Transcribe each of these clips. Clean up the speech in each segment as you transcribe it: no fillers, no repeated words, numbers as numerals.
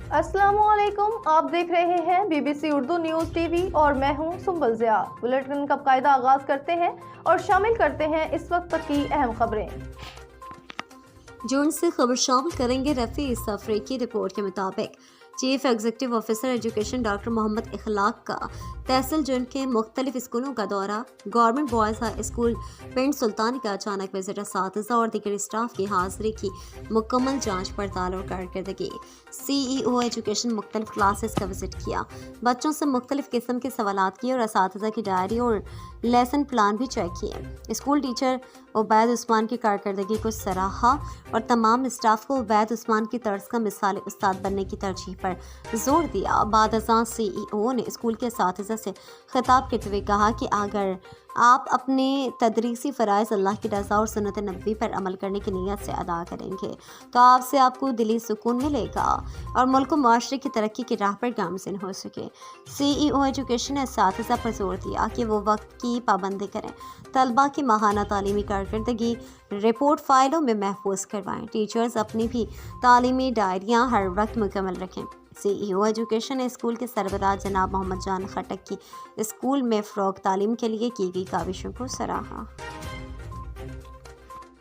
अस्सलाम वालेकुम, आप देख रहे हैं BBC उर्दू न्यूज़ टीवी और मैं हूं सुंबल ज़िया। बुलेटिन का बाकायदा आगाज़ करते हैं और शामिल करते हैं इस वक्त तक की अहम खबरें। जून से खबर शामिल करेंगे रफ़ी सफरी की रिपोर्ट के मुताबिक chief executive officer education doctor Mohammad Ikhlaq का तहसील जुन के मुख्तलिफ स्कूलों का दौरा। गवर्नमेंट बॉयज़ हाई स्कूल पिंड सुल्तानी का अचानक विजिट असातिज़ा और दीगर स्टाफ की हाजिरी की मुकम्मल जांच पड़ताल और कारकर्दगी। CEO एजुकेशन मुख्तलिफ क्लासेस का विजिट किया, बच्चों से मुख्तलिफ किस्म के सवालात किए और असातिज़ा की डायरी और लेसन प्लान भी चेक किए। स्कूल टीचर उबैद उस्मान की कारकर्दगी को सराहा और तमाम स्टाफ को उबैद उस्मान की तर्ज का मिसाली उस्ताद बनने की तरजीह पर जोर दिया। बाद अज़ां CEO ने स्कूल के असातिज़ा से खिताब करते हुए कहा कि अगर आप अपने तदरीसी फ़राइज़ अल्लाह की रज़ा और सुन्नत नबवी पर अमल करने की नीयत से अदा करेंगे तो आपसे आपको दिली सुकून मिलेगा और मुल्क और माशरे की तरक्की की राह पर गामज़न हो सके। CEO एजुकेशन ने असातिज़ा पर जोर दिया कि वो वक्त की पाबंदी करें, तलबा की माहाना तालीमी कारकर्दगी रिपोर्ट फाइलों में महफूज करवाएं, टीचर्स अपनी भी तालीमी डायरियाँ हर वक्त मुकम्मल रखें। CEO एजुकेशन ने स्कूल के सरबराह जनाब मोहम्मद जान खटक की स्कूल में फ़रोग़ तालीम के लिए की गई काविशों को सराहा।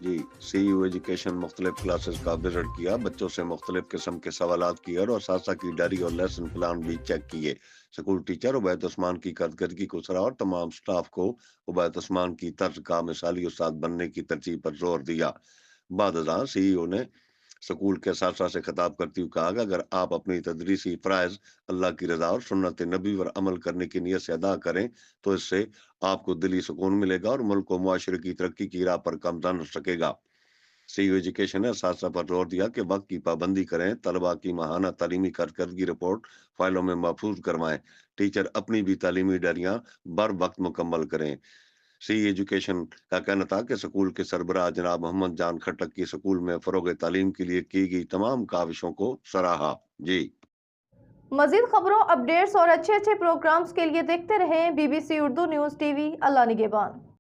जी, CEO एजुकेशन मुख्तलिफ क्लासेस का विजिट किया, बच्चों से मुख्तलिफ किस्म के सवालात किए और असासा की डायरी और लेसन प्लान भी चेक किए। स्कूल टीचर उबैद उस्मान की कारकर्दगी को सराहा और तमाम स्टाफ को उबैद उस्मान की तर्ज का मिसाली उस्ताद बनने की तरजीह पर जोर दिया। बाद अज़ां CEO ने स्कूल के साथ-साथ से खिताब करते हुए कहा कि अगर आप अपनी तदरीसी फ़राइज़ अल्लाह की रज़ा और सुन्नत नबी पर अमल करने की नीयत से अदा करें तो इससे आपको दिली सुकून मिलेगा और मुल्क और मुआशरे की तरक्की की राह पर गामज़न हो सकेगा। CEO एजुकेशन ने असातिज़ा पर जोर दिया कि वक्त की पाबंदी करें, तलबा की माहाना तालीमी कारकर्दगी रिपोर्ट फाइलों में महफूज करवाएं, टीचर अपनी भी तालीमी डायरियां बर वक्त मुकम्मल करें। CEO एजुकेशन का कहना था कि स्कूल के सरबराह जनाब मोहम्मद जान खटक की स्कूल में फ़रोग़ तालीम के लिए की गई तमाम काविशों को सराहा। जी। मज़ीद खबरों, अपडेट्स और अच्छे प्रोग्राम्स के लिए देखते रहें BBC उर्दू न्यूज़ टीवी। अल्लाह निगहबान।